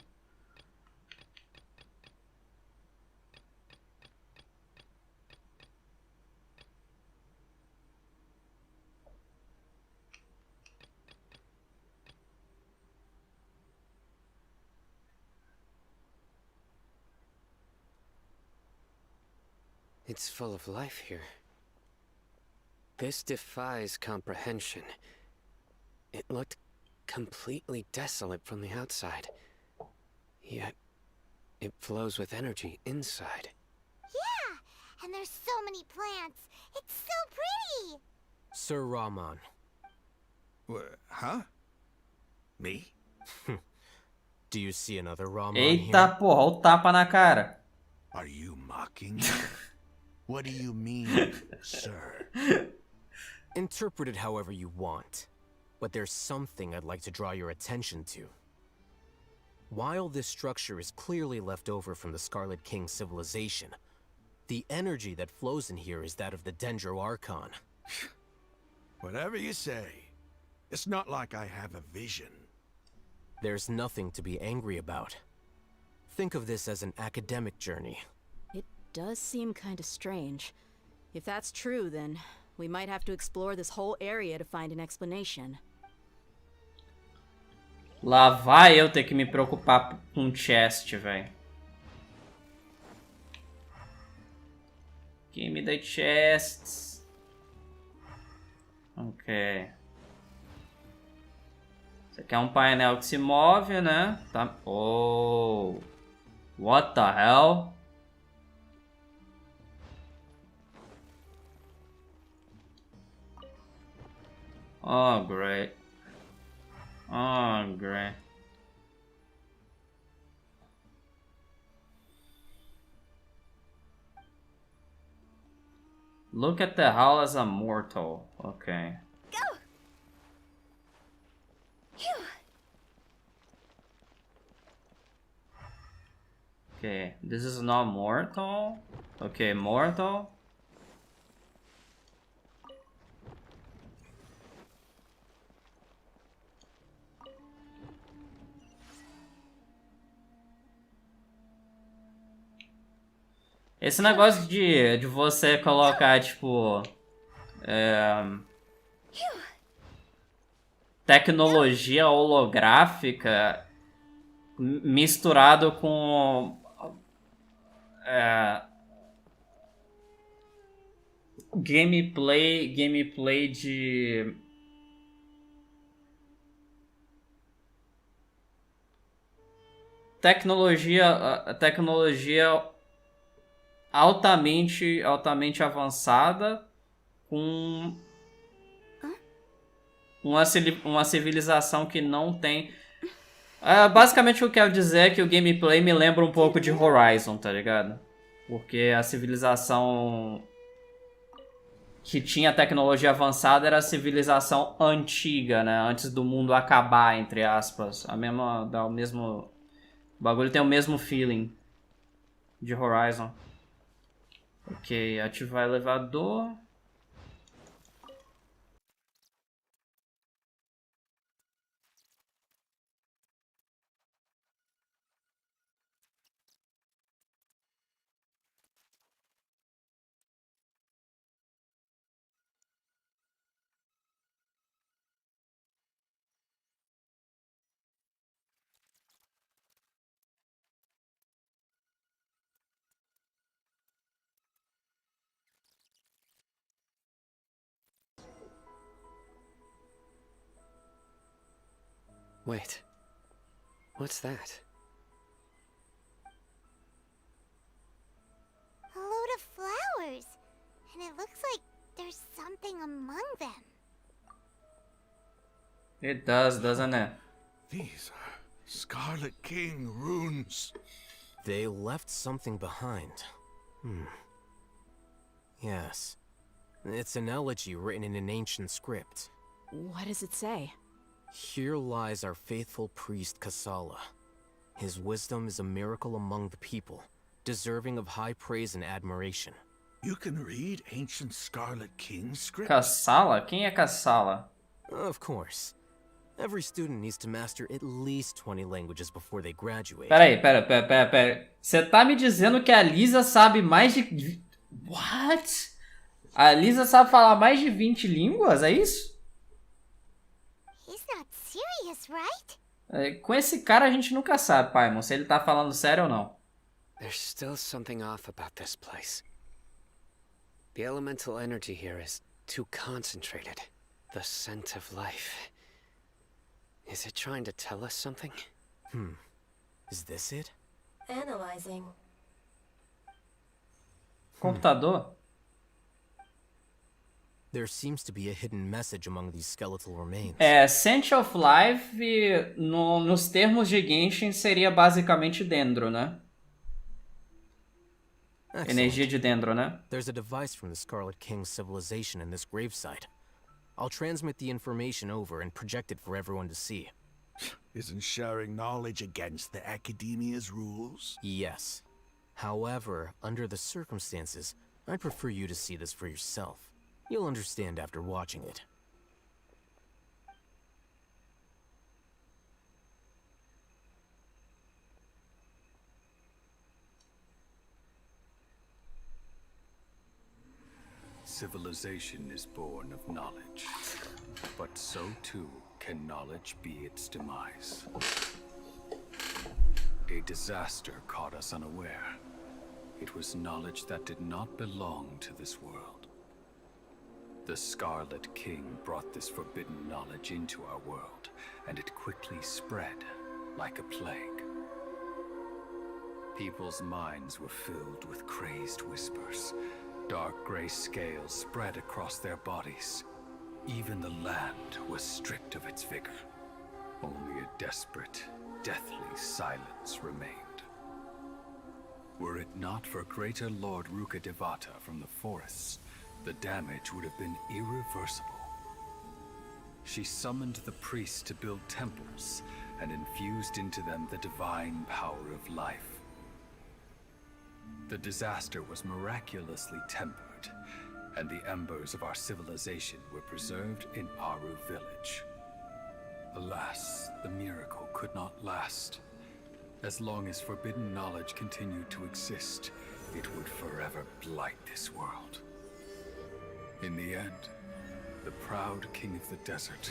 It's full of life here. This defies comprehension. It looked completely desolate from the outside. Yet, it flows with energy inside.
Yeah, and there's so many plants. It's so pretty.
Sir Raman.
Huh? Me?
Do you see another Raman
Eita
here?
porra, o tapa na cara.
Are you mocking me? What do you mean, sir?
Interpret it however you want. But there's something I'd like to draw your attention to. While this structure is clearly left over from the Scarlet King civilization, the energy that flows in here is that of the Dendro Archon.
Whatever you say. It's not like I have a vision.
There's nothing to be angry about. Think of this as an academic journey.
It does seem kind of strange. If that's true, then we might have to explore this whole area to find an explanation.
Lá vai eu ter que me preocupar com chest, velho. Give me the chests. Ok. Isso aqui é um painel que se move, né? Tá. Oh. What the hell? Oh, great. Oh, great. Look at the hell as a mortal. Okay.
Go! Phew.
Okay, this is not mortal. Okay, mortal. Esse negócio de você colocar, tipo... tecnologia holográfica misturado com... gameplay de... tecnologia altamente avançada com uma civilização que não tem... basicamente o que eu quero dizer é que o gameplay me lembra um pouco de Horizon, tá ligado? Porque a civilização que tinha tecnologia avançada era a civilização antiga, né? Antes do mundo acabar, entre aspas. O bagulho tem o mesmo feeling de Horizon. Ok, ativar elevador.
Wait. What's that?
A load of flowers. And it looks like there's something among them.
It does, doesn't it?
These are Scarlet King runes.
They left something behind. Yes. It's an elegy written in an ancient script.
What does it say?
Here lies our faithful priest Kasala. His wisdom is a miracle among the people, deserving of high praise and admiration.
You can read ancient Scarlet King script?
Kasala? Quem é Kasala?
Of course. Every student needs to master at least 20 languages before they graduate.
Pera. Você tá me dizendo que a Lisa sabe mais de... What? A Lisa sabe falar mais de 20 línguas, é isso?
He's not serious, right?
Com esse cara a gente nunca sabe, Paimon, se ele tá falando sério ou não.
There's still something off about this place. The elemental energy here is too concentrated. The scent of life. Is it trying to tell us something?
Is this it?
Analyzing.
Computador?
There seems to be a hidden message among these skeletal remains.
Scent of Life, nos termos de Genshin, seria basicamente dendro, né?
Excellent.
Energia de dendro, né?
There's a device from the Scarlet King's civilization in this gravesite. I'll transmit the information over and project it for everyone to see.
Isn't sharing knowledge against the Academia's rules?
Yes. However, under the circumstances, I'd prefer you to see this for yourself. You'll understand after watching it.
Civilization is born of knowledge, but so too can knowledge be its demise. A disaster caught us unaware. It was knowledge that did not belong to this world. The Scarlet King brought this forbidden knowledge into our world, and it quickly spread like a plague. People's minds were filled with crazed whispers. Dark gray scales spread across their bodies. Even the land was stripped of its vigor. Only a desperate, deathly silence remained. Were it not for greater Lord Ruka Devata from the forests, the damage would have been irreversible. She summoned the priests to build temples and infused into them the divine power of life. The disaster was miraculously tempered, and the embers of our civilization were preserved in Aru village. Alas, the miracle could not last. As long as forbidden knowledge continued to exist, it would forever blight this world. In the end, the proud king of the desert,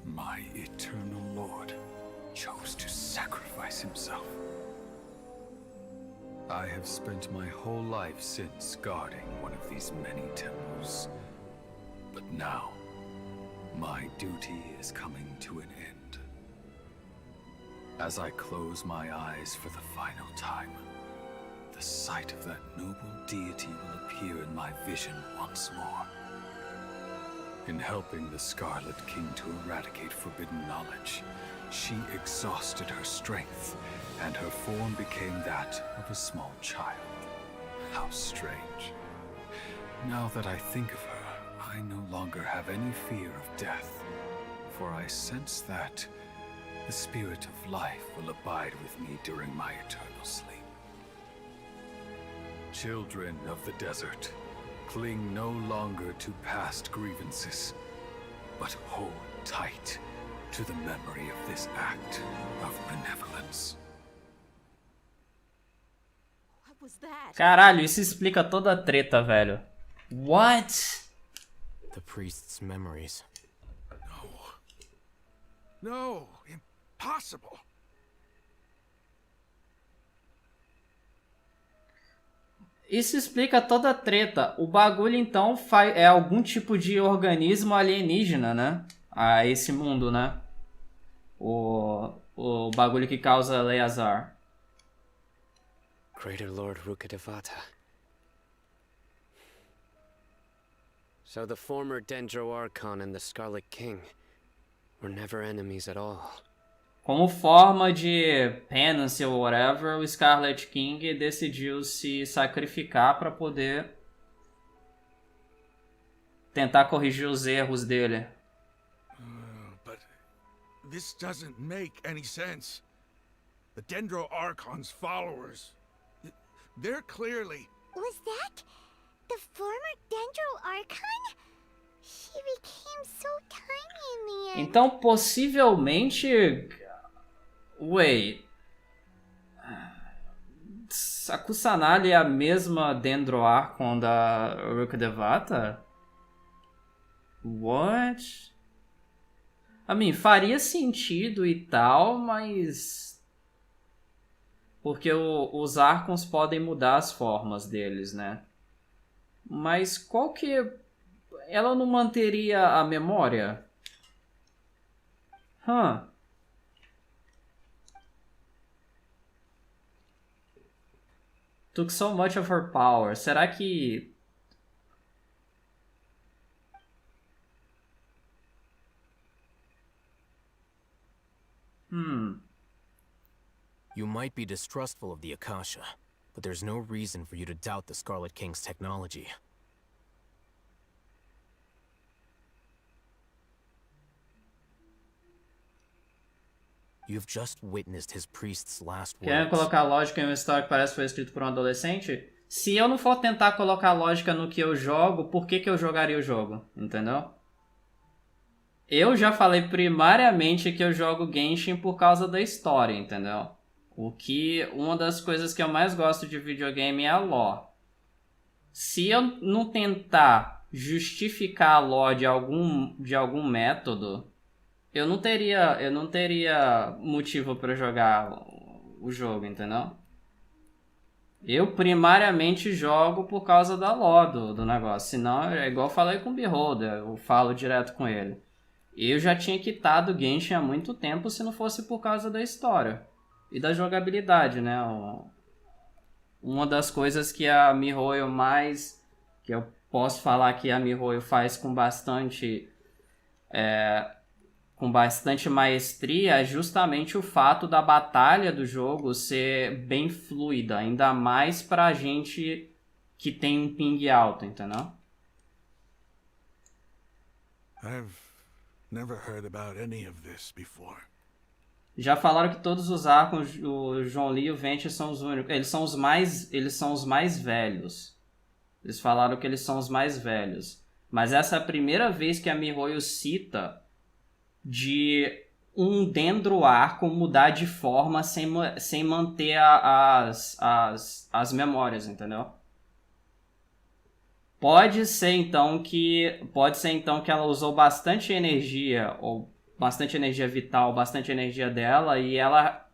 my eternal lord, chose to sacrifice himself. I have spent my whole life since guarding one of these many temples. But now, my duty is coming to an end. As I close my eyes for the final time, the sight of that noble deity will appear in my vision once more. In helping the Scarlet King to eradicate forbidden knowledge, she exhausted her strength, and her form became that of a small child. How strange. Now that I think of her, I no longer have any fear of death, for I sense that the spirit of life will abide with me during my eternal sleep. Children of the desert, cling no longer to past grievances, but hold tight to the memory of this act of benevolence.
What was that?
Caralho, isso explica toda a treta, velho. What?
The priest's memories.
No, impossible.
Isso explica toda a treta. O bagulho, então, é algum tipo de organismo alienígena, né? A esse mundo, né? O bagulho que causa Eleazar.
Greater Lord Rukkhadevata. So the former Dendro Archon and the Scarlet King were never enemies at all.
Como forma de penance ou whatever, o Scarlet King decidiu se sacrificar para poder tentar corrigir os erros dele.
But this doesn't make any sense. The Dendro Archon's followers, they're clearly...
Was that the former Dendro Archon? She became so tiny in the end.
Então, possivelmente... Wait. A Kusanali é a mesma Dendro Archon da Rukkhadevata? What? I mean, faria sentido e tal, mas... Porque os Archons podem mudar as formas deles, né? Mas qual que... Ela não manteria a memória? Took so much of her power. Será que...
You might be distrustful of the Akasha, but there's no reason for you to doubt the Scarlet King's technology. You've just witnessed his priest's last words.
Querendo colocar lógica em uma história que parece que foi escrito por um adolescente? Se eu não for tentar colocar lógica no que eu jogo, por que eu jogaria o jogo? Entendeu? Eu já falei primariamente que eu jogo Genshin por causa da história, entendeu? Uma das coisas que eu mais gosto de videogame é a lore. Se eu não tentar justificar a lore de algum método, eu não teria motivo para jogar o jogo, entendeu? Eu primariamente jogo por causa da lore do negócio. Senão, é igual eu falei com o Beholder, eu falo direto com ele. Eu já tinha quitado o Genshin há muito tempo se não fosse por causa da história. E da jogabilidade, né? Uma das coisas que a MiHoYo mais... Que eu posso falar que a MiHoYo faz com bastante maestria é justamente o fato da batalha do jogo ser bem fluida. Ainda mais pra gente que tem um ping alto, entendeu?
I've never heard about any of this before.
Já falaram que todos os arcos, o João Lee e o Venti são os únicos. Eles são os mais velhos. Eles falaram que eles são os mais velhos. Mas essa é a primeira vez que a MiHoYo cita de um Dendro Arco mudar de forma sem manter as memórias, entendeu? Pode ser então que ela usou bastante energia, ou bastante energia vital, bastante energia dela, e ela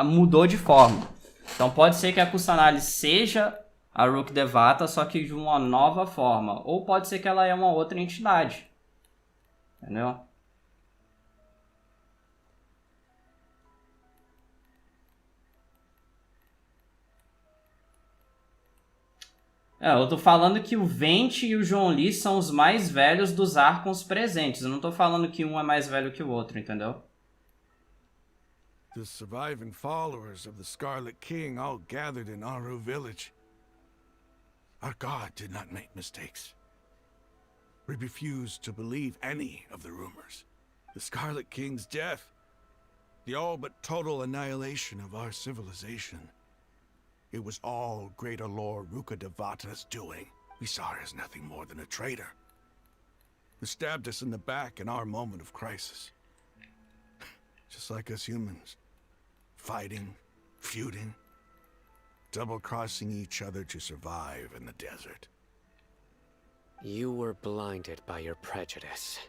mudou de forma. Então pode ser que a Kusanali seja a Rukkhadevata, só que de uma nova forma. Ou pode ser que ela é uma outra entidade. Entendeu? Eu tô falando que o Venti e o João Lee são os mais velhos dos Archons presentes. Eu não tô falando que um é mais velho que o outro, entendeu?
The surviving followers of the Scarlet King all gathered in Aru village. Our god did not make mistakes. We refused to believe any of the rumors. The Scarlet King's death, the all but total annihilation of our civilization. It was all Greater Lord Rukkhadevata's doing. We saw her as nothing more than a traitor, who stabbed us in the back in our moment of crisis. Just like us humans. Fighting, feuding, double-crossing each other to survive in the desert.
You were blinded by your prejudice.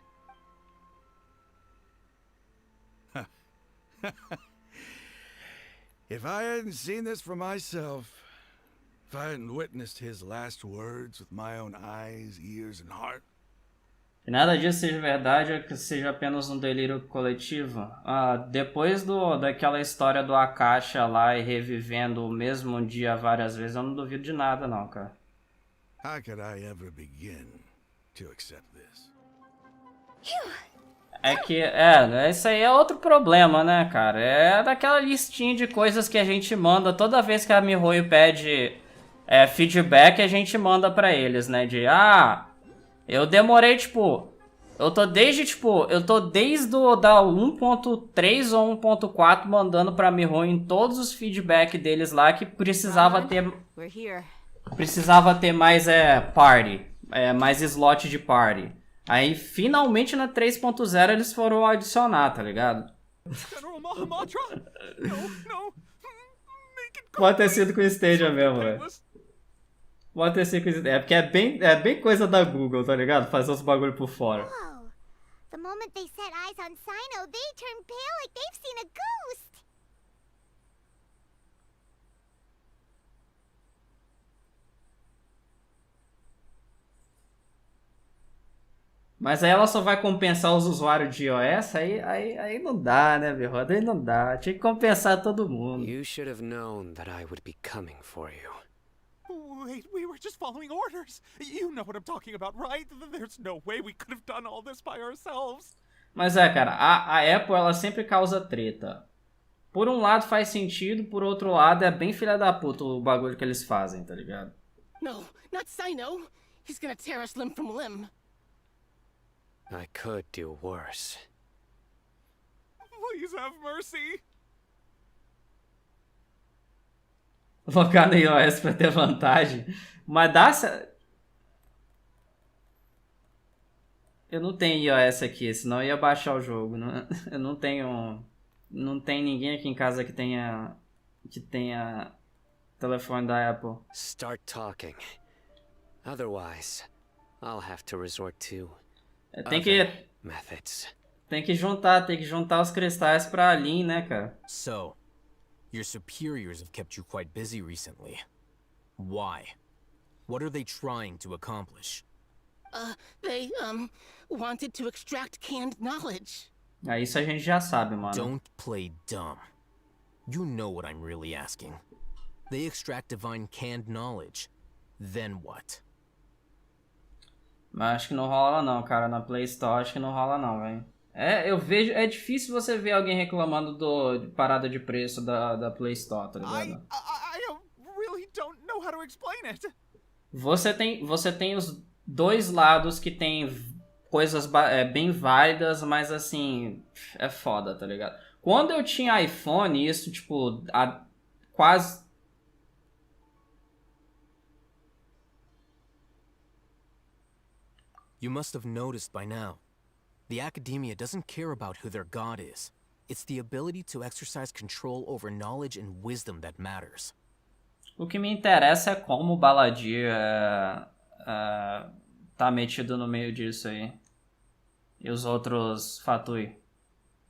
If I hadn't seen this for myself, if I hadn't witnessed his last words with my own eyes, ears, and heart.
Que nada disso seja verdade ou que seja apenas um delírio coletivo. Depois daquela história do Akasha lá e revivendo o mesmo dia várias vezes, eu não duvido de nada não, cara.
How could I ever begin to accept this?
É que, isso aí é outro problema, né, cara? É daquela listinha de coisas que a gente manda toda vez que a miHoYo pede feedback, a gente manda pra eles, né? Eu demorei, eu tô desde da 1.3 ou 1.4 mandando pra miHoYo em todos os feedback deles lá que precisava ter mais party, mais slot de party. Aí, finalmente, na 3.0 eles foram adicionar, tá ligado? Pode ter sido com o Stadia mesmo, velho. Pode ter sido com o Stadia. É porque é bem coisa da Google, tá ligado? Fazer os bagulho por fora.
Whoa. The moment they set eyes on Sino, they turn pale like they've seen a ghost.
Mas aí ela só vai compensar os usuários de iOS? Aí não dá, né, Birroda? Aí não dá. Tinha que compensar todo mundo.
You should have known that I would be coming for you.
Wait, we were just following orders. You know what I'm talking about, right? There's no way we could have done all this by ourselves.
Mas cara, a Apple, ela sempre causa treta. Por um lado faz sentido, por outro lado é bem filha da puta o bagulho que eles fazem, tá ligado?
No, not Sino. He's gonna tear us limb from limb.
I could do worse.
Please have mercy.
Logar no iOS pra ter vantagem. Mas dá... Eu não tenho iOS aqui, senão eu ia baixar o jogo. Eu não tenho... Não tem ninguém aqui em casa que tenha telefone da Apple.
Start talking. Otherwise, I'll have to resort to methods.
Tem que juntar os cristais pra Lin, né, cara?
So, your superiors have kept you quite busy recently. Why? What are they trying to accomplish?
They, wanted to extract canned knowledge.
Isso a gente já sabe, mano.
Don't play dumb. You know what I'm really asking. They extract divine canned knowledge. Then what?
Mas acho que não rola não, cara. Na Play Store acho que não rola não, velho. Eu vejo... É difícil você ver alguém reclamando de parada de preço da Play Store, tá ligado?
I really don't know how to explain it.
Você tem os dois lados que tem coisas bem válidas, mas assim... É foda, tá ligado? Quando eu tinha iPhone, isso, tipo... quase...
You must have noticed by now. The academia doesn't care about who their god is. It's the ability to exercise control over knowledge and wisdom that matters.
O que me interessa é como o Baladir tá metido no meio disso aí. E os outros Fatui.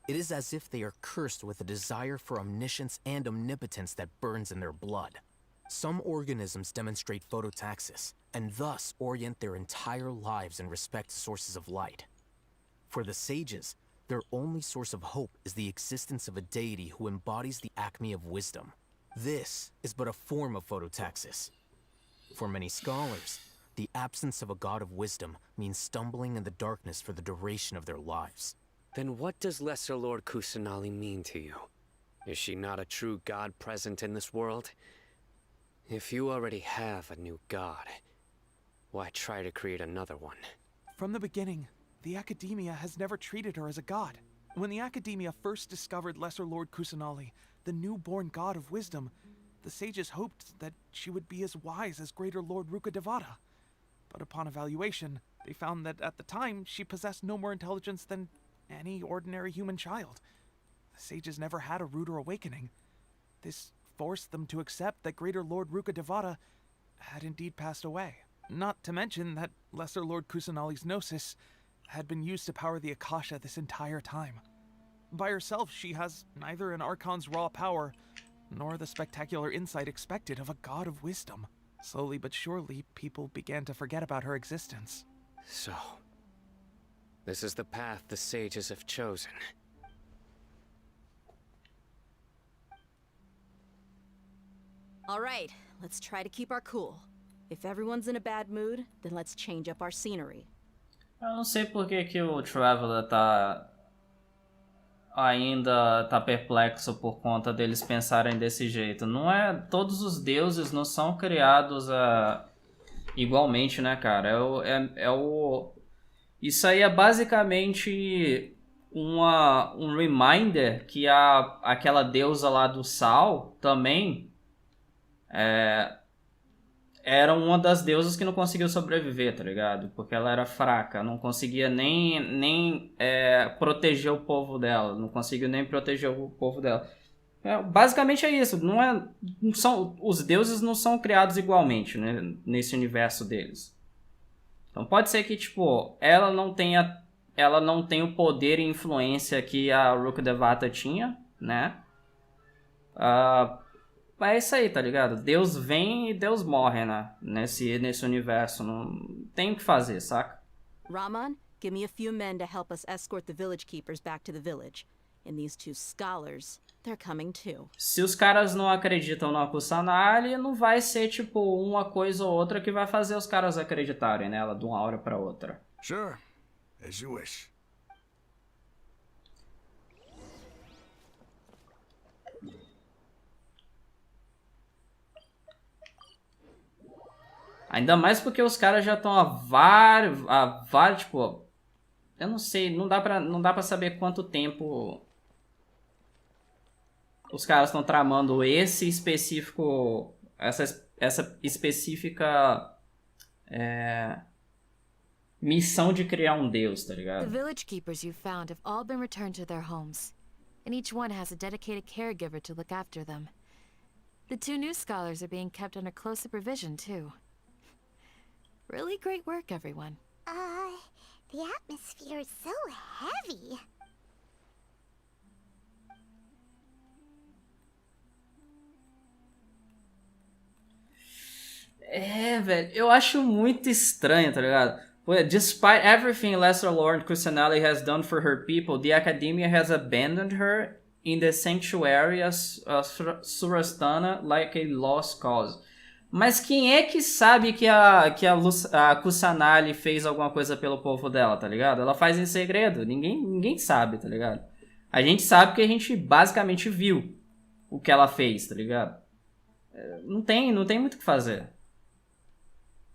It is as if they are cursed with a desire for omniscience and omnipotence that burns in their blood. Some organisms demonstrate phototaxis, and thus orient their entire lives in respect to sources of light. For the sages, their only source of hope is the existence of a deity who embodies the acme of wisdom. This is but a form of phototaxis. For many scholars, the absence of a god of wisdom means stumbling in the darkness for the duration of their lives.
Then what does Lesser Lord Kusanali mean to you? Is she not a true god present in this world? If you already have a new god, why try to create another one?
From the beginning, the Academia has never treated her as a god. When the Academia first discovered Lesser Lord Kusanali, the newborn god of wisdom, The sages hoped that she would be as wise as Greater Lord Rukkhadevata. But upon evaluation, they found that at the time she possessed no more intelligence than any ordinary human child. The sages never had a ruder awakening. This forced them to accept that Greater Lord Rukkhadevata had indeed passed away. Not to mention that Lesser Lord Kusanali's gnosis had been used to power the Akasha this entire time. By herself, she has neither an Archon's raw power, nor the spectacular insight expected of a god of wisdom. Slowly but surely, people began to forget about her existence.
So, this is the path the sages have chosen.
All right, let's try to keep our cool. If everyone's in a bad mood, then let's change up our scenery.
Eu não sei por que o Traveler ainda tá perplexo por conta deles pensarem desse jeito. Não é, todos os deuses não são criados igualmente, né, cara? Isso aí é basicamente um reminder que aquela deusa lá do Sal também era uma das deusas que não conseguiu sobreviver, tá ligado? Porque ela era fraca, não conseguia nem proteger o povo dela, não conseguiu nem proteger o povo dela. Basicamente é isso, os deuses não são criados igualmente, né, nesse universo deles. Então pode ser que, tipo, ela não tenha o poder e influência que a Rukkhadevata tinha, né? Mas é isso aí, tá ligado? Deus vem e Deus morre, né? Nesse universo. Não tem o que fazer, saca?
Raman, give me a few men to help us escort the village keepers back to the village. And these two scholars, they're coming too.
Se os caras não acreditam na Kusanali, não vai ser, tipo, uma coisa ou outra que vai fazer os caras acreditarem nela de uma hora pra outra.
Sure. As you wish.
Ainda mais porque os caras já estão há vários, tipo, eu não sei, não dá pra saber quanto tempo os caras estão tramando essa específica missão de criar um deus, tá ligado?
The village keepers you found have all been returned to their homes, and each one has a dedicated caregiver to look after them. The two new scholars are being kept under close supervision, too. Really great work, everyone.
The atmosphere is so heavy.
Velho, eu acho muito estranho, tá ligado? Despite everything Lesser Lord Kusanali has done for her people, the Academia has abandoned her in the sanctuary of Surastana like a lost cause. Mas quem é que sabe que a Kusanali fez alguma coisa pelo povo dela, tá ligado? Ela faz em segredo, ninguém sabe, tá ligado? A gente sabe que a gente basicamente viu o que ela fez, tá ligado? Não tem muito o que fazer.